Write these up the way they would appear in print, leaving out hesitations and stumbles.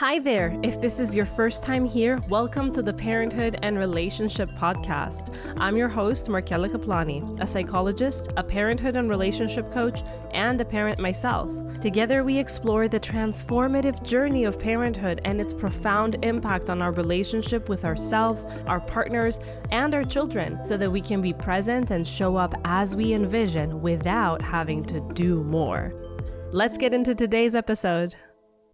Hi there. If this is your first time here, welcome to the Parenthood and Relationship Podcast. I'm your host, Markella Kaplani, a psychologist, a parenthood and relationship coach, and a parent myself. Together, we explore the transformative journey of parenthood and its profound impact on our relationship with ourselves, our partners, and our children, so that we can be present and show up as we envision without having to do more. Let's get into today's episode.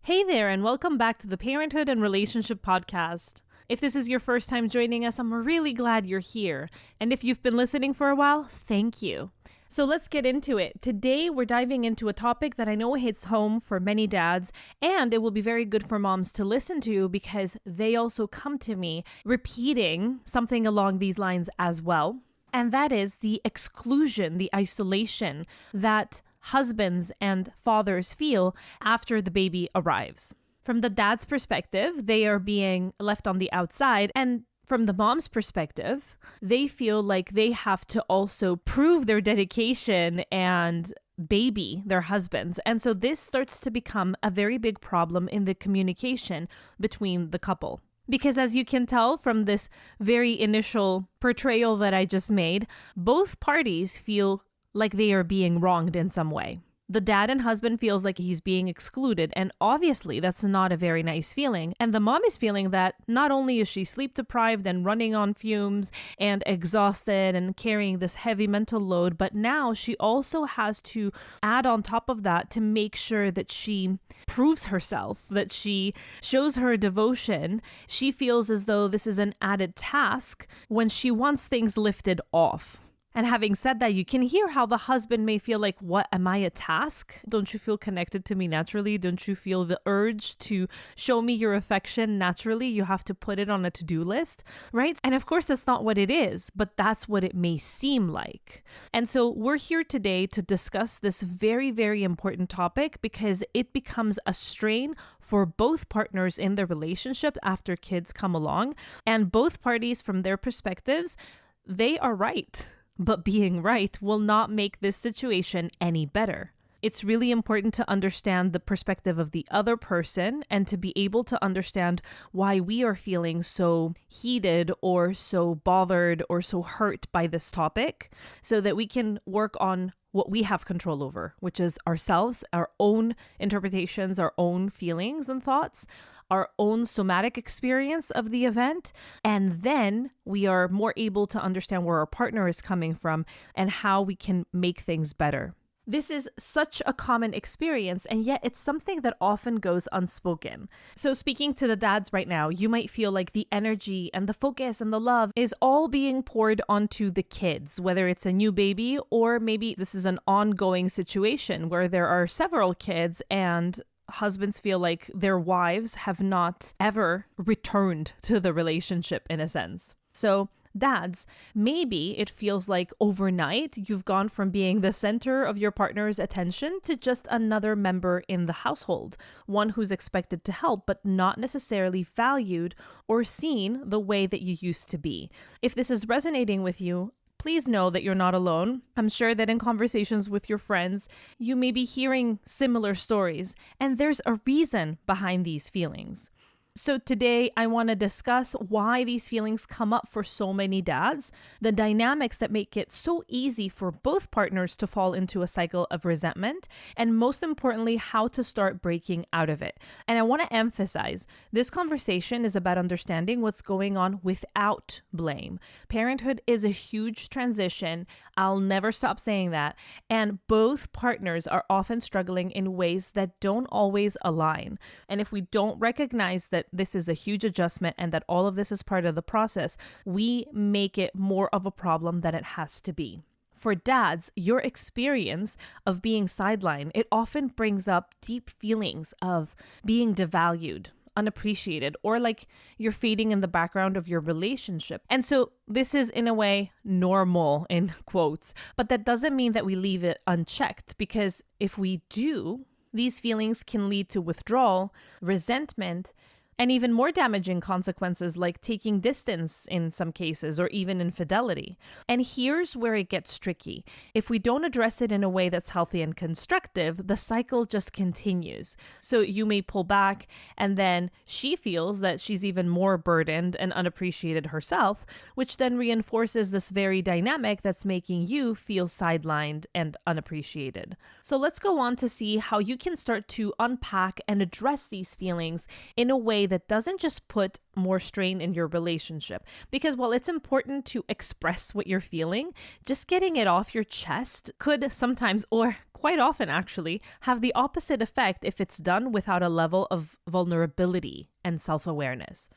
Hey there, and welcome back to the Parenthood and Relationship Podcast. If this is your first time joining us, I'm really glad you're here. And if you've been listening for a while, thank you. So let's get into it. Today, we're diving into a topic that I know hits home for many dads, and it will be very good for moms to listen to because they also come to me repeating something along these lines as well. And that is the exclusion, the isolation that husbands and fathers feel after the baby arrives. From the dad's perspective, they are being left on the outside, and from the mom's perspective, they feel like they have to also prove their dedication and baby their husbands. And so this starts to become a very big problem in the communication between the couple. Because as you can tell from this very initial portrayal that I just made, both parties feel like they are being wronged in some way. The dad and husband feels like he's being excluded, and obviously that's not a very nice feeling. And the mom is feeling that not only is she sleep deprived and running on fumes and exhausted and carrying this heavy mental load, but now she also has to add on top of that to make sure that she proves herself, that she shows her devotion. She feels as though this is an added task when she wants things lifted off. And having said that, you can hear how the husband may feel like, what, am I a task? Don't you feel connected to me naturally? Don't you feel the urge to show me your affection naturally? You have to put it on a to-do list, right? And of course, that's not what it is, but that's what it may seem like. And so we're here today to discuss this very, very important topic because it becomes a strain for both partners in the relationship after kids come along. And both parties, from their perspectives, they are right. But being right will not make this situation any better. It's really important to understand the perspective of the other person and to be able to understand why we are feeling so heated or so bothered or so hurt by this topic so that we can work on what we have control over, which is ourselves, our own interpretations, our own feelings and thoughts, our own somatic experience of the event. And then we are more able to understand where our partner is coming from and how we can make things better. This is such a common experience, and yet it's something that often goes unspoken. So speaking to the dads right now, you might feel like the energy and the focus and the love is all being poured onto the kids, whether it's a new baby or maybe this is an ongoing situation where there are several kids and husbands feel like their wives have not ever returned to the relationship in a sense. So dads, maybe it feels like overnight you've gone from being the center of your partner's attention to just another member in the household, one who's expected to help but not necessarily valued or seen the way that you used to be. If this is resonating with you, please know that you're not alone. I'm sure that in conversations with your friends, you may be hearing similar stories, and there's a reason behind these feelings. So today, I want to discuss why these feelings come up for so many dads, the dynamics that make it so easy for both partners to fall into a cycle of resentment, and most importantly, how to start breaking out of it. And I want to emphasize, this conversation is about understanding what's going on without blame. Parenthood is a huge transition. I'll never stop saying that. And both partners are often struggling in ways that don't always align. And if we don't recognize that this is a huge adjustment and that all of this is part of the process, we make it more of a problem than it has to be. For dads, your experience of being sidelined, it often brings up deep feelings of being devalued, unappreciated, or like you're fading in the background of your relationship. And so this is in a way normal in quotes, but that doesn't mean that we leave it unchecked, because if we do, these feelings can lead to withdrawal, resentment, and even more damaging consequences like taking distance in some cases or even infidelity. And here's where it gets tricky. If we don't address it in a way that's healthy and constructive, the cycle just continues. So you may pull back and then she feels that she's even more burdened and unappreciated herself, which then reinforces this very dynamic that's making you feel sidelined and unappreciated. So let's go on to see how you can start to unpack and address these feelings in a way that doesn't just put more strain in your relationship. Because while it's important to express what you're feeling, just getting it off your chest could sometimes, or quite often actually, have the opposite effect if it's done without a level of vulnerability and self-awareness.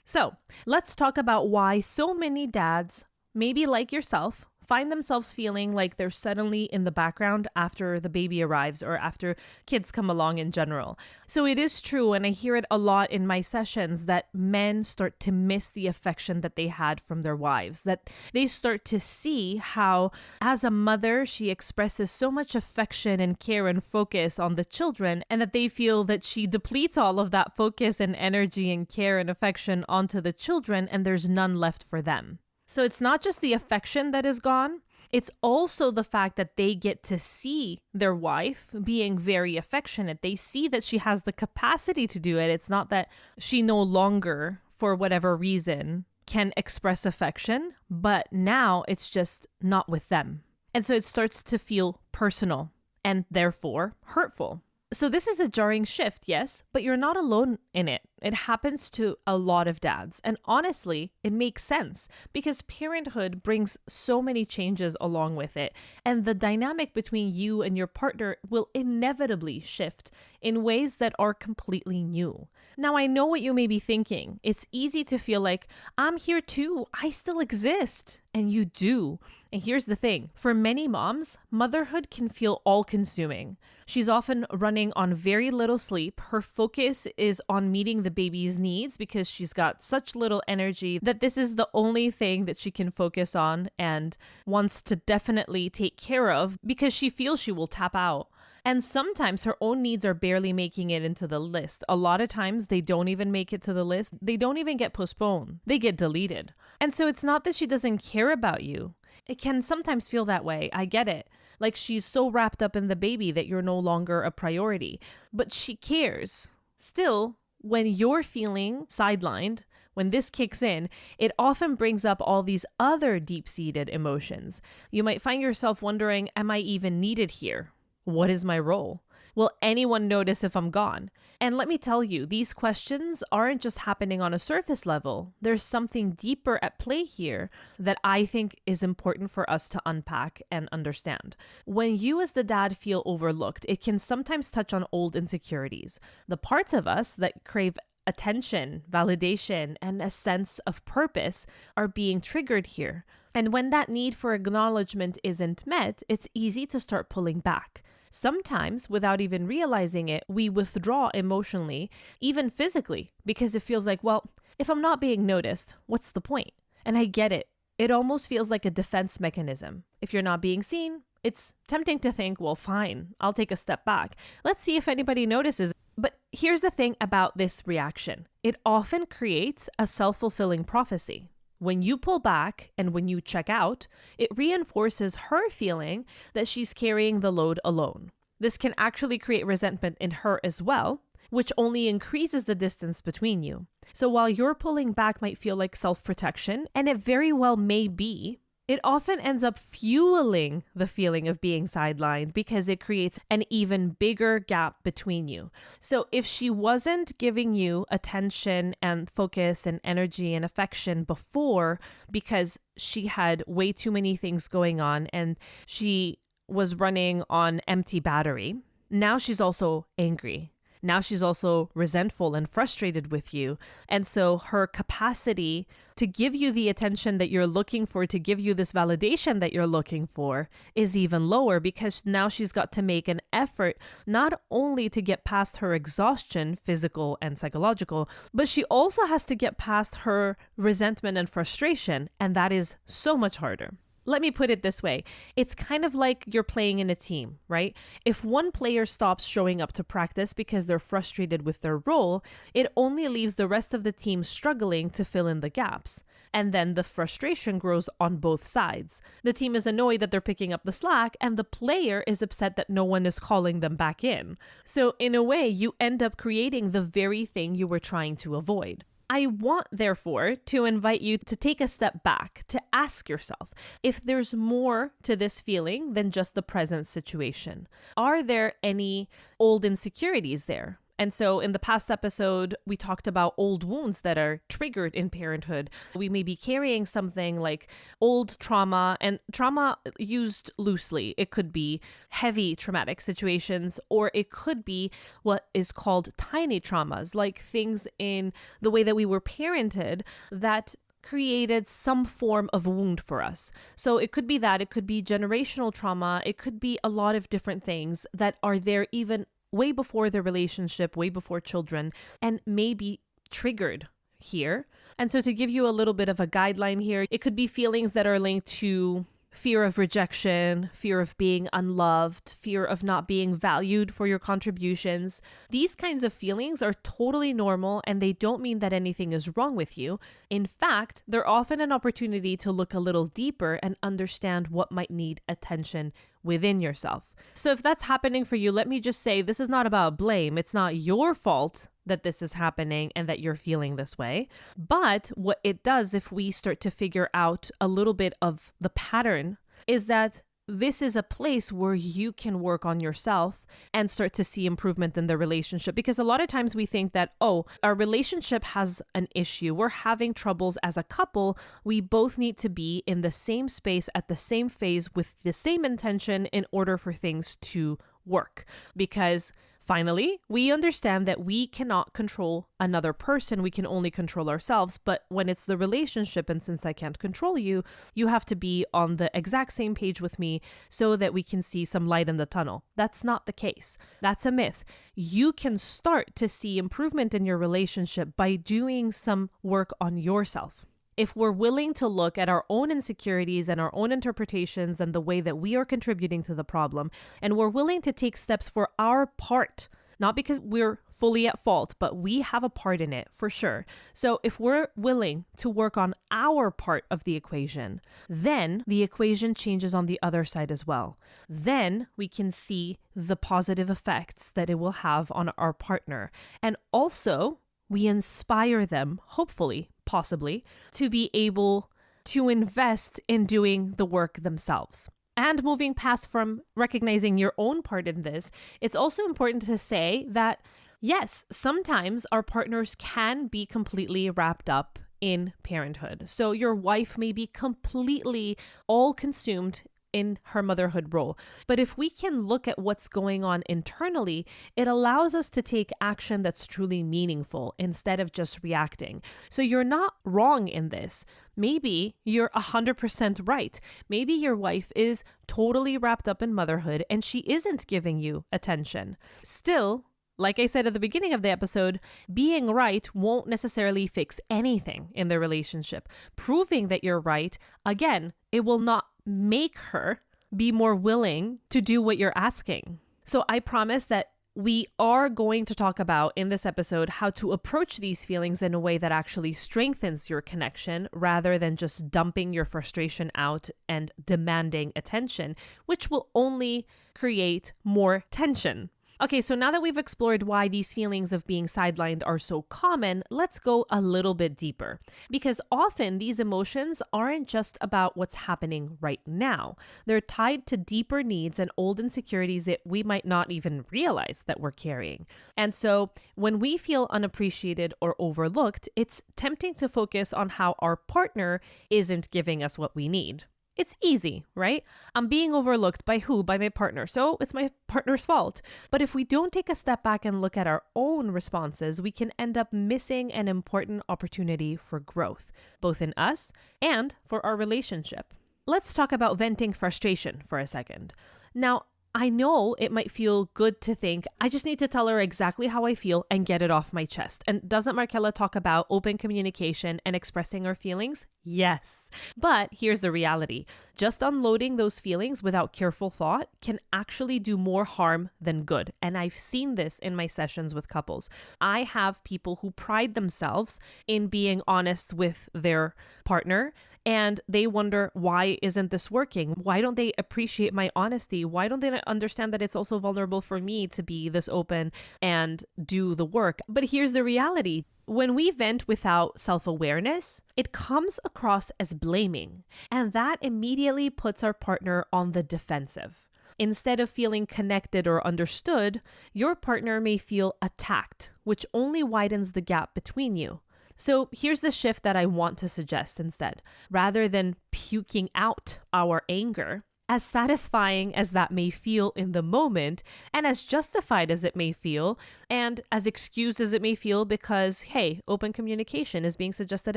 So let's talk about why so many dads, maybe like yourself, find themselves feeling like they're suddenly in the background after the baby arrives or after kids come along in general. So it is true, and I hear it a lot in my sessions, that men start to miss the affection that they had from their wives, that they start to see how, as a mother, she expresses so much affection and care and focus on the children, and that they feel that she depletes all of that focus and energy and care and affection onto the children, and there's none left for them. So it's not just the affection that is gone, it's also the fact that they get to see their wife being very affectionate. They see that she has the capacity to do it. It's not that she no longer, for whatever reason, can express affection, but now it's just not with them. And so it starts to feel personal and therefore hurtful. So this is a jarring shift, yes, but you're not alone in it. It happens to a lot of dads. And honestly, it makes sense because parenthood brings so many changes along with it. And the dynamic between you and your partner will inevitably shift in ways that are completely new. Now, I know what you may be thinking. It's easy to feel like, I'm here too. I still exist. And you do. And here's the thing. For many moms, motherhood can feel all-consuming. She's often running on very little sleep. Her focus is on meeting the baby's needs because she's got such little energy that this is the only thing that she can focus on and wants to definitely take care of because she feels she will tap out. And sometimes her own needs are barely making it into the list. A lot of times they don't even make it to the list. They don't even get postponed. They get deleted. And so it's not that she doesn't care about you. It can sometimes feel that way. I get it. Like she's so wrapped up in the baby that you're no longer a priority. But she cares. Still, when you're feeling sidelined, when this kicks in, it often brings up all these other deep-seated emotions. You might find yourself wondering, am I even needed here? What is my role? Will anyone notice if I'm gone? And let me tell you, these questions aren't just happening on a surface level. There's something deeper at play here that I think is important for us to unpack and understand. When you as the dad feel overlooked, it can sometimes touch on old insecurities. The parts of us that crave attention, validation, and a sense of purpose are being triggered here. And when that need for acknowledgement isn't met, it's easy to start pulling back. Sometimes, without even realizing it, we withdraw emotionally, even physically, because it feels like, well, if I'm not being noticed, what's the point? And I get it. It almost feels like a defense mechanism. If you're not being seen, it's tempting to think, well, fine, I'll take a step back. Let's see if anybody notices. But here's the thing about this reaction. It often creates a self-fulfilling prophecy. When you pull back and when you check out, it reinforces her feeling that she's carrying the load alone. This can actually create resentment in her as well, which only increases the distance between you. So while your pulling back might feel like self-protection, and it very well may be, it often ends up fueling the feeling of being sidelined because it creates an even bigger gap between you. So if she wasn't giving you attention and focus and energy and affection before because she had way too many things going on and she was running on empty battery, now she's also angry. Now she's also resentful and frustrated with you. And so her capacity to give you the attention that you're looking for, to give you this validation that you're looking for, is even lower because now she's got to make an effort not only to get past her exhaustion, physical and psychological, but she also has to get past her resentment and frustration. And that is so much harder. Let me put it this way. It's kind of like you're playing in a team, right? If one player stops showing up to practice because they're frustrated with their role, it only leaves the rest of the team struggling to fill in the gaps. And then the frustration grows on both sides. The team is annoyed that they're picking up the slack, and the player is upset that no one is calling them back in. So in a way, you end up creating the very thing you were trying to avoid. I want, therefore, to invite you to take a step back, to ask yourself if there's more to this feeling than just the present situation. Are there any old insecurities there? And so in the past episode, we talked about old wounds that are triggered in parenthood. We may be carrying something like old trauma, and trauma used loosely. It could be heavy traumatic situations, or it could be what is called tiny traumas, like things in the way that we were parented that created some form of wound for us. So it could be that, it could be generational trauma, it could be a lot of different things that are there even way before the relationship, way before children, and may be triggered here. And so to give you a little bit of a guideline here, it could be feelings that are linked to fear of rejection, fear of being unloved, fear of not being valued for your contributions. These kinds of feelings are totally normal, and they don't mean that anything is wrong with you. In fact, they're often an opportunity to look a little deeper and understand what might need attention within yourself. So if that's happening for you, let me just say this is not about blame. It's not your fault that this is happening and that you're feeling this way. But what it does, if we start to figure out a little bit of the pattern, is that this is a place where you can work on yourself and start to see improvement in the relationship. Because a lot of times we think that, oh, our relationship has an issue. We're having troubles as a couple. We both need to be in the same space at the same phase with the same intention in order for things to work. Because finally, we understand that we cannot control another person. We can only control ourselves. But when it's the relationship, and since I can't control you, you have to be on the exact same page with me so that we can see some light in the tunnel. That's not the case. That's a myth. You can start to see improvement in your relationship by doing some work on yourself. If we're willing to look at our own insecurities and our own interpretations and the way that we are contributing to the problem, and we're willing to take steps for our part, not because we're fully at fault, but we have a part in it for sure. So if we're willing to work on our part of the equation, then the equation changes on the other side as well. Then we can see the positive effects that it will have on our partner. And also, we inspire them, hopefully, possibly, to be able to invest in doing the work themselves. And moving past from recognizing your own part in this, it's also important to say that, yes, sometimes our partners can be completely wrapped up in parenthood. So your wife may be completely all consumed in her motherhood role. But if we can look at what's going on internally, it allows us to take action that's truly meaningful instead of just reacting. So you're not wrong in this. Maybe you're 100% right. Maybe your wife is totally wrapped up in motherhood and she isn't giving you attention. Still, like I said at the beginning of the episode, being right won't necessarily fix anything in the relationship. Proving that you're right, again, it will not make her be more willing to do what you're asking. So I promise that we are going to talk about in this episode how to approach these feelings in a way that actually strengthens your connection rather than just dumping your frustration out and demanding attention, which will only create more tension. Okay, so now that we've explored why these feelings of being sidelined are so common, let's go a little bit deeper. Because often these emotions aren't just about what's happening right now. They're tied to deeper needs and old insecurities that we might not even realize that we're carrying. And so when we feel unappreciated or overlooked, it's tempting to focus on how our partner isn't giving us what we need. It's easy, right? I'm being overlooked by who? By my partner. So it's my partner's fault. But if we don't take a step back and look at our own responses, we can end up missing an important opportunity for growth, both in us and for our relationship. Let's talk about venting frustration for a second. Now, I know it might feel good to think, I just need to tell her exactly how I feel and get it off my chest. And doesn't Markella talk about open communication and expressing our feelings? Yes. But here's the reality. Just unloading those feelings without careful thought can actually do more harm than good. And I've seen this in my sessions with couples. I have people who pride themselves in being honest with their partner, and they wonder, why isn't this working? Why don't they appreciate my honesty? Why don't they understand that it's also vulnerable for me to be this open and do the work? But here's the reality. When we vent without self-awareness, it comes across as blaming, and that immediately puts our partner on the defensive. Instead of feeling connected or understood, your partner may feel attacked, which only widens the gap between you. So here's the shift that I want to suggest instead. Rather than puking out our anger, as satisfying as that may feel in the moment, and as justified as it may feel, and as excused as it may feel because, hey, open communication is being suggested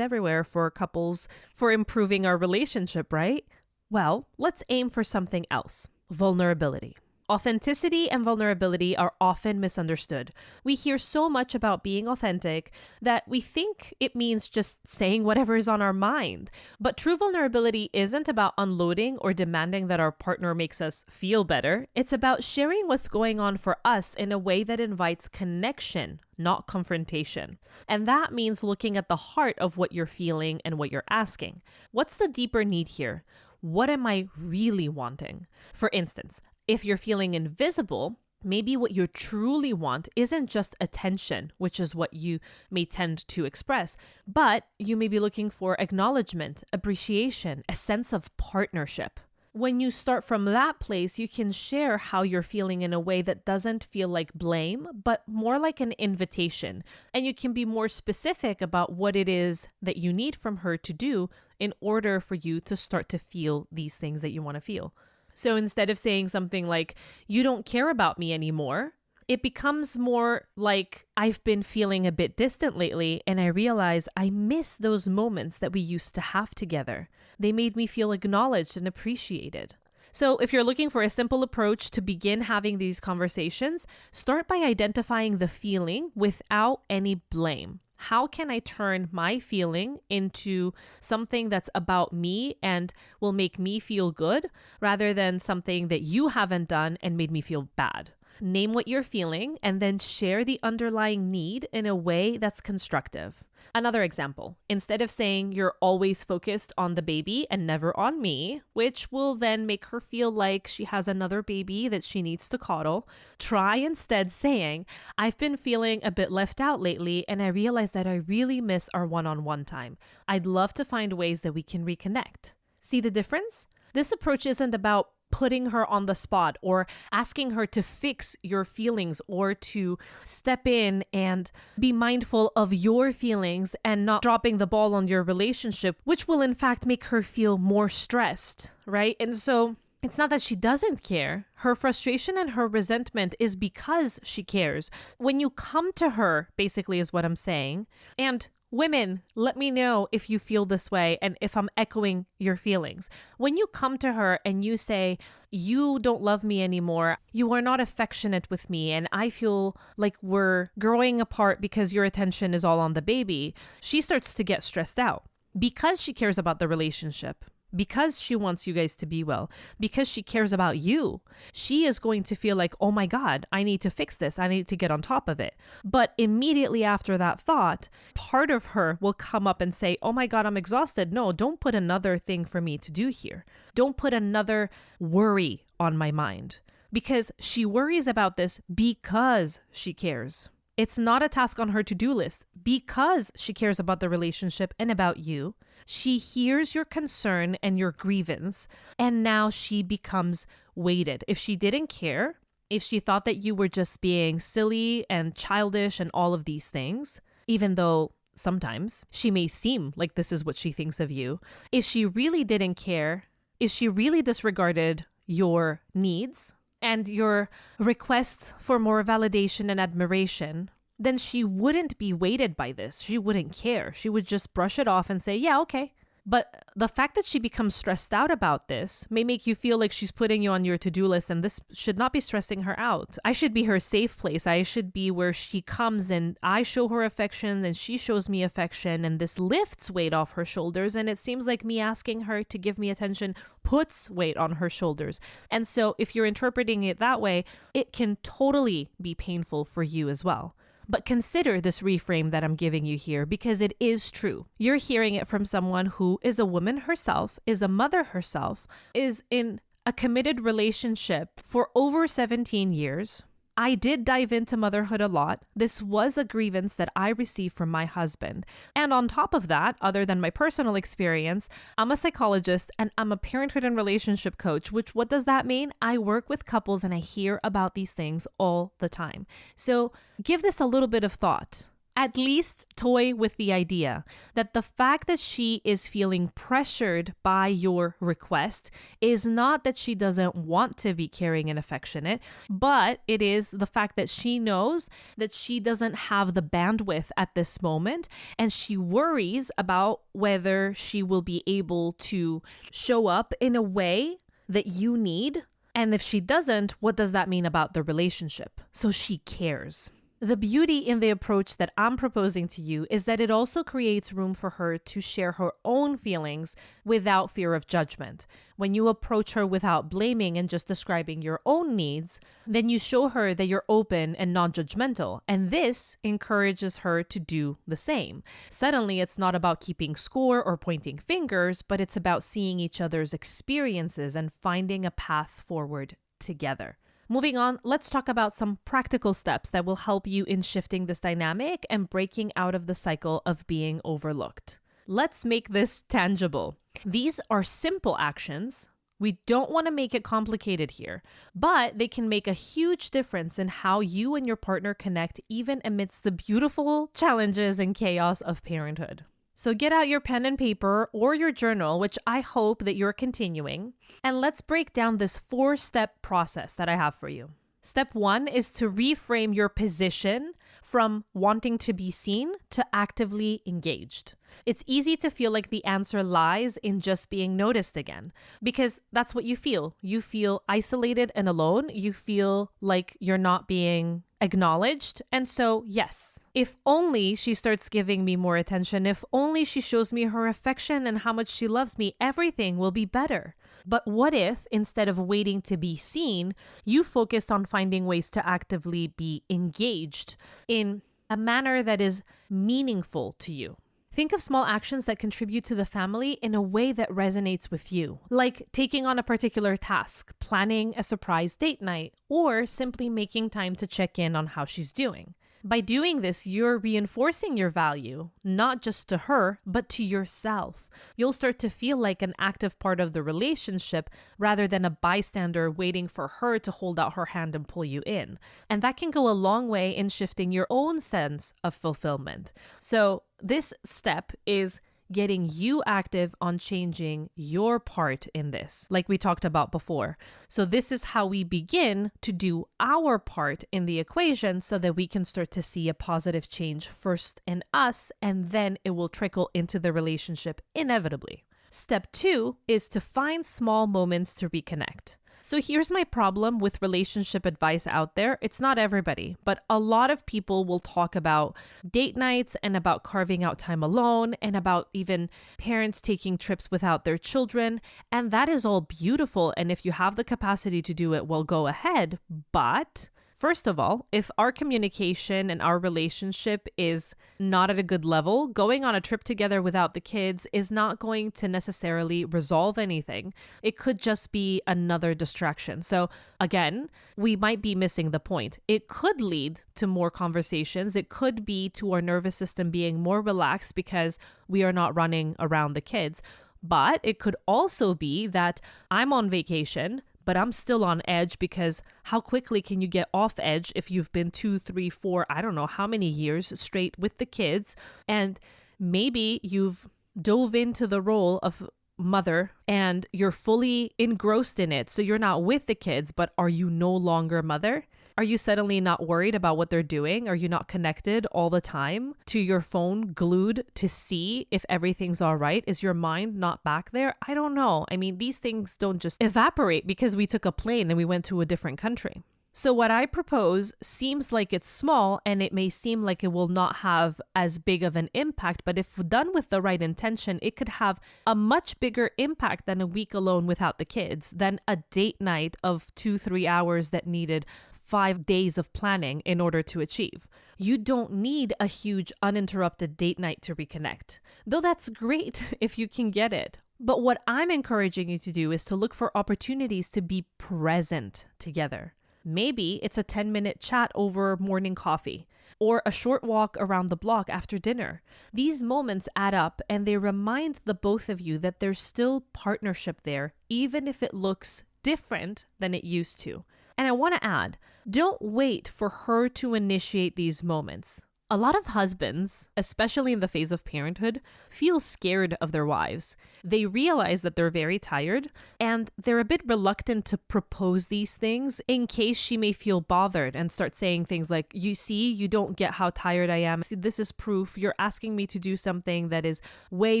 everywhere for couples for improving our relationship, right? Well, let's aim for something else. Vulnerability. Authenticity and vulnerability are often misunderstood. We hear so much about being authentic that we think it means just saying whatever is on our mind. But true vulnerability isn't about unloading or demanding that our partner makes us feel better. It's about sharing what's going on for us in a way that invites connection, not confrontation. And that means looking at the heart of what you're feeling and what you're asking. What's the deeper need here? What am I really wanting? For instance, if you're feeling invisible, maybe what you truly want isn't just attention, which is what you may tend to express, but you may be looking for acknowledgement, appreciation, a sense of partnership. When you start from that place, you can share how you're feeling in a way that doesn't feel like blame, but more like an invitation. And you can be more specific about what it is that you need from her to do in order for you to start to feel these things that you want to feel. So instead of saying something like, you don't care about me anymore, it becomes more like, I've been feeling a bit distant lately, and I realize I miss those moments that we used to have together. They made me feel acknowledged and appreciated. So if you're looking for a simple approach to begin having these conversations, start by identifying the feeling without any blame. How can I turn my feeling into something that's about me and will make me feel good rather than something that you haven't done and made me feel bad? Name what you're feeling and then share the underlying need in a way that's constructive. Another example, instead of saying you're always focused on the baby and never on me, which will then make her feel like she has another baby that she needs to coddle, try instead saying, I've been feeling a bit left out lately and I realize that I really miss our one-on-one time. I'd love to find ways that we can reconnect. See the difference? This approach isn't about putting her on the spot or asking her to fix your feelings or to step in and be mindful of your feelings and not dropping the ball on your relationship, which will in fact make her feel more stressed, right? And so it's not that she doesn't care. Her frustration and her resentment is because she cares. When you come to her, basically is what I'm saying, and women, let me know if you feel this way and if I'm echoing your feelings. When you come to her and you say, you don't love me anymore, you are not affectionate with me, and I feel like we're growing apart because your attention is all on the baby, she starts to get stressed out because she cares about the relationship. Because she wants you guys to be well, because she cares about you, she is going to feel like, oh my God, I need to fix this. I need to get on top of it. But immediately after that thought, part of her will come up and say, oh my God, I'm exhausted. No, don't put another thing for me to do here. Don't put another worry on my mind, because she worries about this because she cares. It's not a task on her to-do list because she cares about the relationship and about you. She hears your concern and your grievance, and now she becomes weighted. If she didn't care, if she thought that you were just being silly and childish and all of these things, even though sometimes she may seem like this is what she thinks of you, if she really didn't care, if she really disregarded your needs and your request for more validation and admiration, then she wouldn't be weighted by this. She wouldn't care. She would just brush it off and say, yeah, okay. But the fact that she becomes stressed out about this may make you feel like she's putting you on your to-do list, and this should not be stressing her out. I should be her safe place. I should be where she comes and I show her affection and she shows me affection, and this lifts weight off her shoulders. And it seems like me asking her to give me attention puts weight on her shoulders. And so if you're interpreting it that way, it can totally be painful for you as well. But consider this reframe that I'm giving you here, because it is true. You're hearing it from someone who is a woman herself, is a mother herself, is in a committed relationship for over 17 years. I did dive into motherhood a lot. This was a grievance that I received from my husband. And on top of that, other than my personal experience, I'm a psychologist and I'm a parenthood and relationship coach, which what does that mean? I work with couples and I hear about these things all the time. So give this a little bit of thought. At least toy with the idea that the fact that she is feeling pressured by your request is not that she doesn't want to be caring and affectionate, but it is the fact that she knows that she doesn't have the bandwidth at this moment, and she worries about whether she will be able to show up in a way that you need. And if she doesn't, what does that mean about the relationship? So she cares. The beauty in the approach that I'm proposing to you is that it also creates room for her to share her own feelings without fear of judgment. When you approach her without blaming and just describing your own needs, then you show her that you're open and non-judgmental, and this encourages her to do the same. Suddenly, it's not about keeping score or pointing fingers, but it's about seeing each other's experiences and finding a path forward together. Moving on, let's talk about some practical steps that will help you in shifting this dynamic and breaking out of the cycle of being overlooked. Let's make this tangible. These are simple actions. We don't want to make it complicated here, but they can make a huge difference in how you and your partner connect, even amidst the beautiful challenges and chaos of parenthood. So get out your pen and paper or your journal, which I hope that you're continuing, and let's break down this 4-step process that I have for you. Step 1 is to reframe your position from wanting to be seen to actively engaged. It's easy to feel like the answer lies in just being noticed again, because that's what you feel. You feel isolated and alone. You feel like you're not being acknowledged. And so, yes, if only she starts giving me more attention, if only she shows me her affection and how much she loves me, everything will be better. But what if, instead of waiting to be seen, you focused on finding ways to actively be engaged in a manner that is meaningful to you? Think of small actions that contribute to the family in a way that resonates with you, like taking on a particular task, planning a surprise date night, or simply making time to check in on how she's doing. By doing this, you're reinforcing your value, not just to her, but to yourself. You'll start to feel like an active part of the relationship rather than a bystander waiting for her to hold out her hand and pull you in. And that can go a long way in shifting your own sense of fulfillment. So this step is getting you active on changing your part in this, like we talked about before. So this is how we begin to do our part in the equation so that we can start to see a positive change first in us, and then it will trickle into the relationship inevitably. Step 2 is to find small moments to reconnect. So here's my problem with relationship advice out there. It's not everybody, but a lot of people will talk about date nights and about carving out time alone and about even parents taking trips without their children. And that is all beautiful. And if you have the capacity to do it, well, go ahead. But first of all, if our communication and our relationship is not at a good level, going on a trip together without the kids is not going to necessarily resolve anything. It could just be another distraction. So again, we might be missing the point. It could lead to more conversations. It could be to our nervous system being more relaxed because we are not running around the kids. But it could also be that I'm on vacation, but I'm still on edge, because how quickly can you get off edge if you've been 2, 3, 4, I don't know how many years straight with the kids, and maybe you've dove into the role of mother and you're fully engrossed in it. So you're not with the kids, but are you no longer mother? Are you suddenly not worried about what they're doing? Are you not connected all the time to your phone, glued to see if everything's all right? Is your mind not back there? I don't know. I mean, these things don't just evaporate because we took a plane and we went to a different country. So what I propose seems like it's small and it may seem like it will not have as big of an impact, but if done with the right intention, it could have a much bigger impact than a week alone without the kids, than a date night of 2-3 hours that needed 5 days of planning in order to achieve. You don't need a huge uninterrupted date night to reconnect, though that's great if you can get it. But what I'm encouraging you to do is to look for opportunities to be present together. Maybe it's a 10-minute chat over morning coffee or a short walk around the block after dinner. These moments add up and they remind the both of you that there's still partnership there, even if it looks different than it used to. And I want to add, don't wait for her to initiate these moments. A lot of husbands, especially in the phase of parenthood, feel scared of their wives. They realize that they're very tired and they're a bit reluctant to propose these things in case she may feel bothered and start saying things like, you see, you don't get how tired I am. See, this is proof. You're asking me to do something that is way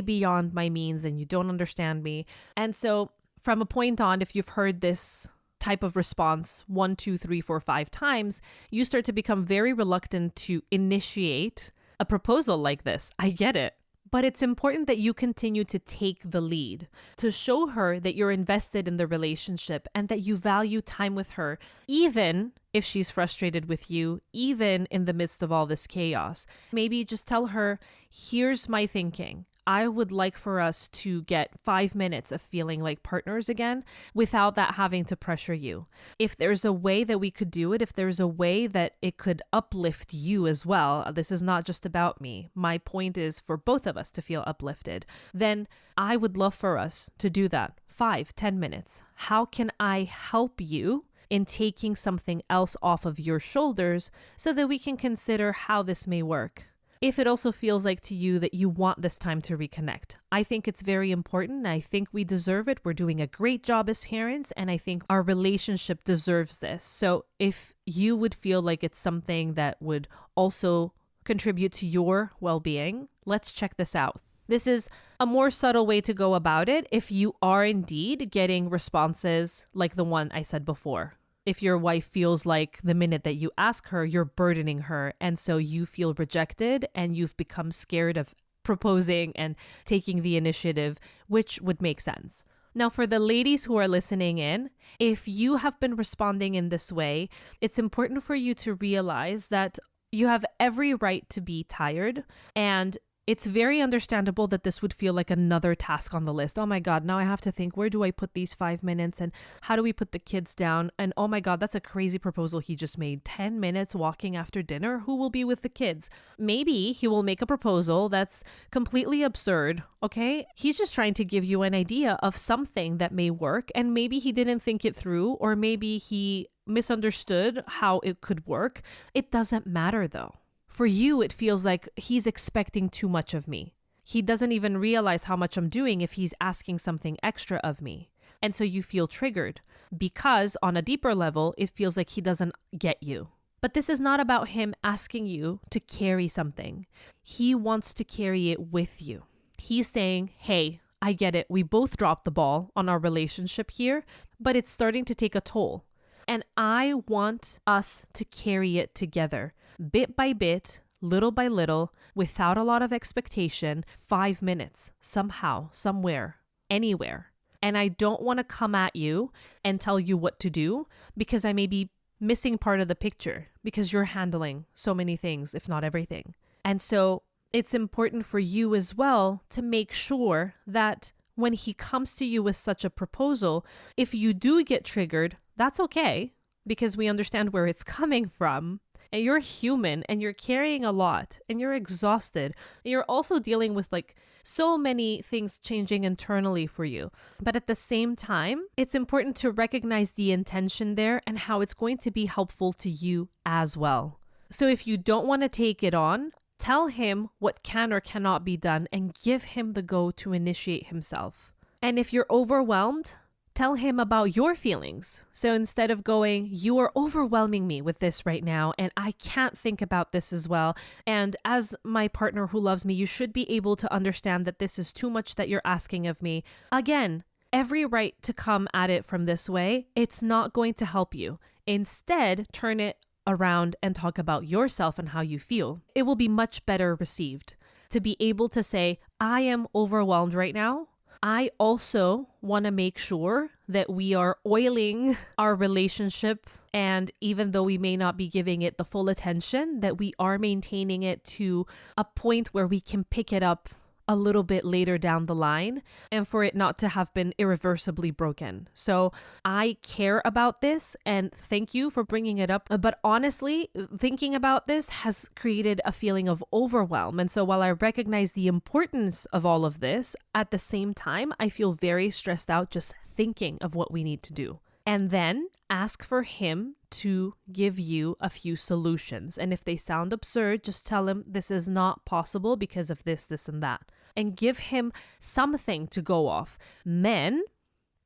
beyond my means and you don't understand me. And so from a point on, if you've heard this type of response 1, 2, 3, 4, 5 times, you start to become very reluctant to initiate a proposal like this. I get it. But it's important that you continue to take the lead, to show her that you're invested in the relationship and that you value time with her, even if she's frustrated with you, even in the midst of all this chaos. Maybe just tell her, here's my thinking. I would like for us to get 5 minutes of feeling like partners again without that having to pressure you. If there's a way that we could do it, if there's a way that it could uplift you as well, this is not just about me. My point is for both of us to feel uplifted. Then I would love for us to do that. 5-10 minutes. How can I help you in taking something else off of your shoulders so that we can consider how this may work? If it also feels like to you that you want this time to reconnect, I think it's very important. I think we deserve it. We're doing a great job as parents, and I think our relationship deserves this. So if you would feel like it's something that would also contribute to your well-being, let's check this out. This is a more subtle way to go about it if you are indeed getting responses like the one I said before. If your wife feels like the minute that you ask her, you're burdening her, and so you feel rejected and you've become scared of proposing and taking the initiative, which would make sense. Now, for the ladies who are listening in, if you have been responding in this way, it's important for you to realize that you have every right to be tired, and it's very understandable that this would feel like another task on the list. Oh my God, now I have to think, where do I put these 5 minutes and how do we put the kids down? And oh my God, that's a crazy proposal he just made. 10 minutes walking after dinner? Who will be with the kids? Maybe he will make a proposal that's completely absurd, okay? He's just trying to give you an idea of something that may work, and maybe he didn't think it through, or maybe he misunderstood how it could work. It doesn't matter though. For you, it feels like he's expecting too much of me. He doesn't even realize how much I'm doing if he's asking something extra of me. And so you feel triggered because on a deeper level, it feels like he doesn't get you. But this is not about him asking you to carry something. He wants to carry it with you. He's saying, hey, I get it. We both dropped the ball on our relationship here, but it's starting to take a toll. And I want us to carry it together, bit by bit, little by little, without a lot of expectation, 5 minutes, somehow, somewhere, anywhere. And I don't want to come at you and tell you what to do because I may be missing part of the picture because you're handling so many things, if not everything. And so it's important for you as well to make sure that when he comes to you with such a proposal, if you do get triggered, that's okay because we understand where it's coming from. And you're human and you're carrying a lot and you're exhausted. And you're also dealing with like so many things changing internally for you. But at the same time, it's important to recognize the intention there and how it's going to be helpful to you as well. So if you don't want to take it on, tell him what can or cannot be done and give him the go to initiate himself. And if you're overwhelmed, tell him about your feelings. So instead of going, you are overwhelming me with this right now, and I can't think about this as well. And as my partner who loves me, you should be able to understand that this is too much that you're asking of me. Again, every right to come at it from this way. It's not going to help you. Instead, turn it around and talk about yourself and how you feel. It will be much better received to be able to say, I am overwhelmed right now. I also want to make sure that we are oiling our relationship. And even though we may not be giving it the full attention, that we are maintaining it to a point where we can pick it up a little bit later down the line and for it not to have been irreversibly broken. So I care about this and thank you for bringing it up. But honestly, thinking about this has created a feeling of overwhelm. And so while I recognize the importance of all of this, at the same time, I feel very stressed out just thinking of what we need to do. And then ask for him to give you a few solutions. And if they sound absurd, just tell him this is not possible because of this, this, and that. And give him something to go off. Men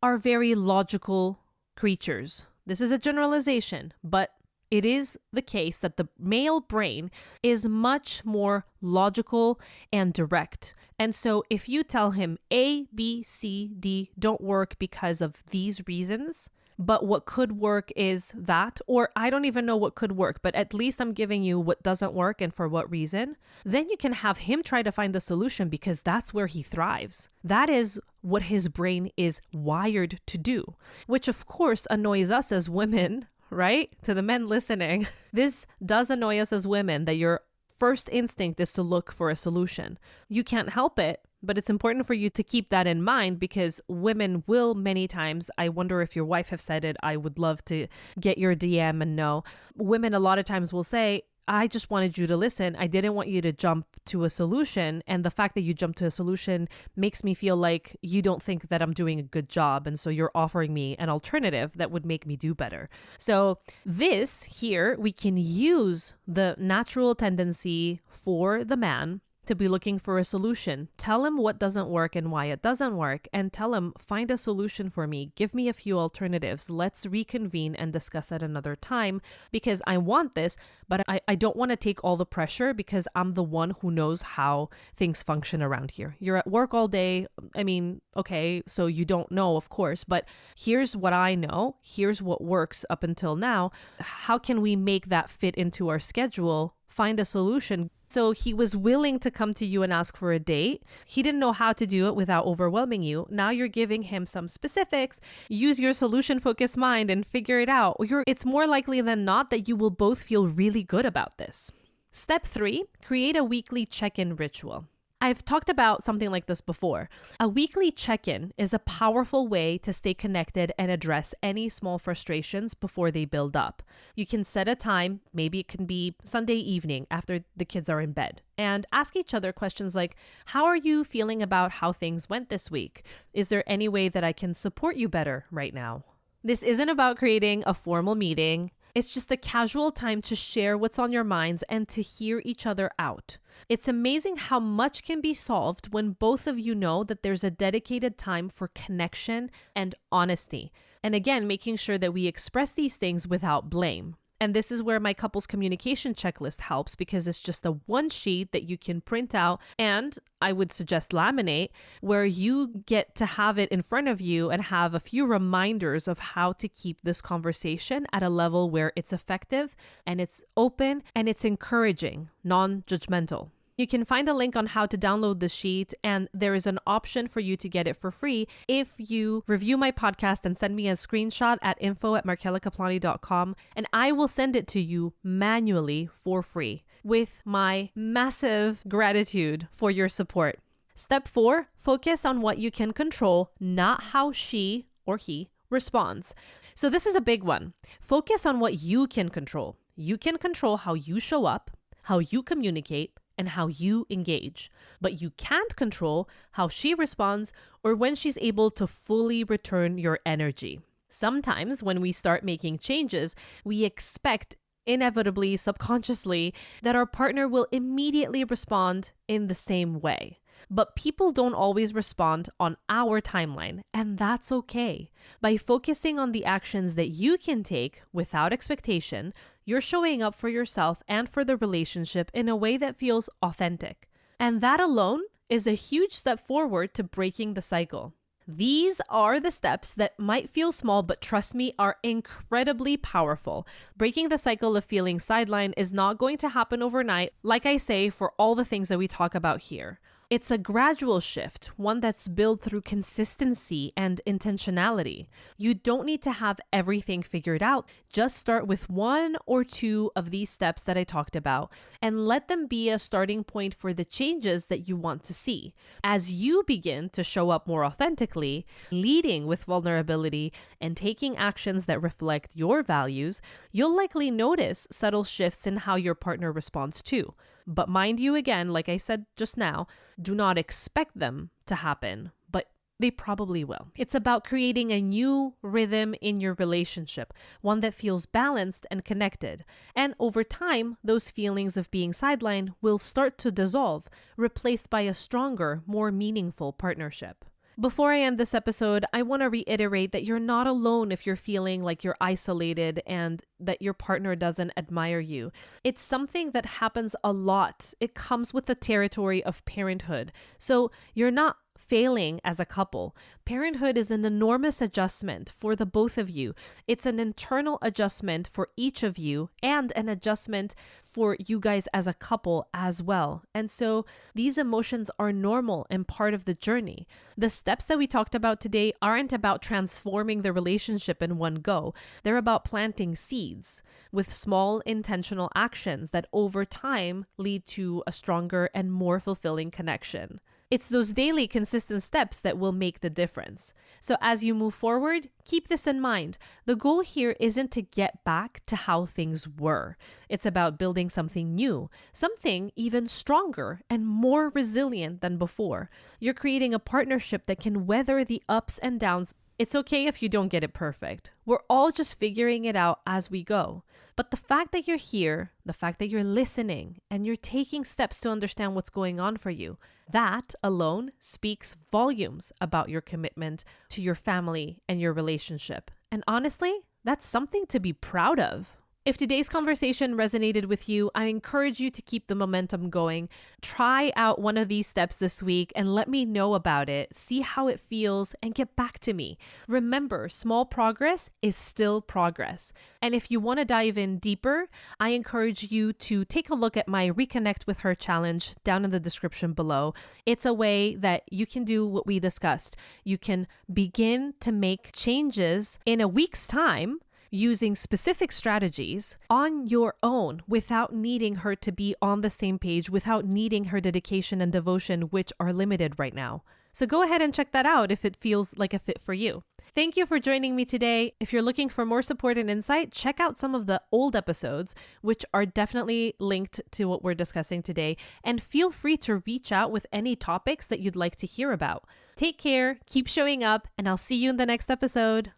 are very logical creatures. This is a generalization, but it is the case that the male brain is much more logical and direct. And so if you tell him A, B, C, D don't work because of these reasons, but what could work is that, or I don't even know what could work, but at least I'm giving you what doesn't work and for what reason, then you can have him try to find the solution because that's where he thrives. That is what his brain is wired to do, which of course annoys us as women, right? To the men listening, this does annoy us as women that your first instinct is to look for a solution. You can't help it. But it's important for you to keep that in mind because women will many times, I wonder if your wife have said it, I would love to get your DM and know. Women a lot of times will say, I just wanted you to listen. I didn't want you to jump to a solution. And the fact that you jumped to a solution makes me feel like you don't think that I'm doing a good job. And so you're offering me an alternative that would make me do better. So this here, we can use the natural tendency for the man to be looking for a solution. Tell him what doesn't work and why it doesn't work, and tell him, find a solution for me. Give me a few alternatives. Let's reconvene and discuss at another time because I want this, but I don't want to take all the pressure because I'm the one who knows how things function around here. You're at work all day. I mean, okay, so you don't know, of course, but here's what I know. Here's what works up until now. How can we make that fit into our schedule? Find a solution. So he was willing to come to you and ask for a date. He didn't know how to do it without overwhelming you. Now you're giving him some specifics. Use your solution-focused mind and figure it out. It's more likely than not that you will both feel really good about this. Step 3, create a weekly check-in ritual. I've talked about something like this before. A weekly check-in is a powerful way to stay connected and address any small frustrations before they build up. You can set a time, maybe it can be Sunday evening after the kids are in bed, and ask each other questions like, how are you feeling about how things went this week? Is there any way that I can support you better right now? This isn't about creating a formal meeting. It's just a casual time to share what's on your minds and to hear each other out. It's amazing how much can be solved when both of you know that there's a dedicated time for connection and honesty. And again, making sure that we express these things without blame. And this is where my couples communication checklist helps because it's just a one sheet that you can print out and I would suggest laminate where you get to have it in front of you and have a few reminders of how to keep this conversation at a level where it's effective and it's open and it's encouraging, non-judgmental. You can find a link on how to download the sheet, and there is an option for you to get it for free if you review my podcast and send me a screenshot at info@markelakaplani.com, and I will send it to you manually for free with my massive gratitude for your support. Step 4, focus on what you can control, not how she or he responds. So this is a big one. Focus on what you can control. You can control how you show up, how you communicate, and how you engage. But you can't control how she responds or when she's able to fully return your energy. Sometimes when we start making changes, we expect inevitably, subconsciously, that our partner will immediately respond in the same way. But people don't always respond on our timeline, and that's okay. By focusing on the actions that you can take without expectation, you're showing up for yourself and for the relationship in a way that feels authentic. And that alone is a huge step forward to breaking the cycle. These are the steps that might feel small, but trust me, are incredibly powerful. Breaking the cycle of feeling sidelined is not going to happen overnight, like I say, for all the things that we talk about here. It's a gradual shift, one that's built through consistency and intentionality. You don't need to have everything figured out. Just start with one or two of these steps that I talked about and let them be a starting point for the changes that you want to see. As you begin to show up more authentically, leading with vulnerability, and taking actions that reflect your values, you'll likely notice subtle shifts in how your partner responds too. But mind you, again, like I said just now, do not expect them to happen, but they probably will. It's about creating a new rhythm in your relationship, one that feels balanced and connected. And over time, those feelings of being sidelined will start to dissolve, replaced by a stronger, more meaningful partnership. Before I end this episode, I want to reiterate that you're not alone if you're feeling like you're isolated and that your partner doesn't admire you. It's something that happens a lot. It comes with the territory of parenthood. So you're not failing as a couple. Parenthood is an enormous adjustment for the both of you. It's an internal adjustment for each of you and an adjustment for you guys as a couple as well. And so these emotions are normal and part of the journey. The steps that we talked about today aren't about transforming the relationship in one go. They're about planting seeds with small intentional actions that over time lead to a stronger and more fulfilling connection. It's those daily consistent steps that will make the difference. So as you move forward, keep this in mind. The goal here isn't to get back to how things were. It's about building something new, something even stronger and more resilient than before. You're creating a partnership that can weather the ups and downs. It's okay if you don't get it perfect. We're all just figuring it out as we go. But the fact that you're here, the fact that you're listening, and you're taking steps to understand what's going on for you, that alone speaks volumes about your commitment to your family and your relationship. And honestly, that's something to be proud of. If today's conversation resonated with you, I encourage you to keep the momentum going. Try out one of these steps this week and let me know about it. See how it feels and get back to me. Remember, small progress is still progress. And if you want to dive in deeper, I encourage you to take a look at my Reconnect with Her challenge down in the description below. It's a way that you can do what we discussed. You can begin to make changes in a week's time using specific strategies on your own without needing her to be on the same page, without needing her dedication and devotion, which are limited right now. So go ahead and check that out if it feels like a fit for you. Thank you for joining me today. If you're looking for more support and insight, check out some of the old episodes, which are definitely linked to what we're discussing today. And feel free to reach out with any topics that you'd like to hear about. Take care, keep showing up, and I'll see you in the next episode.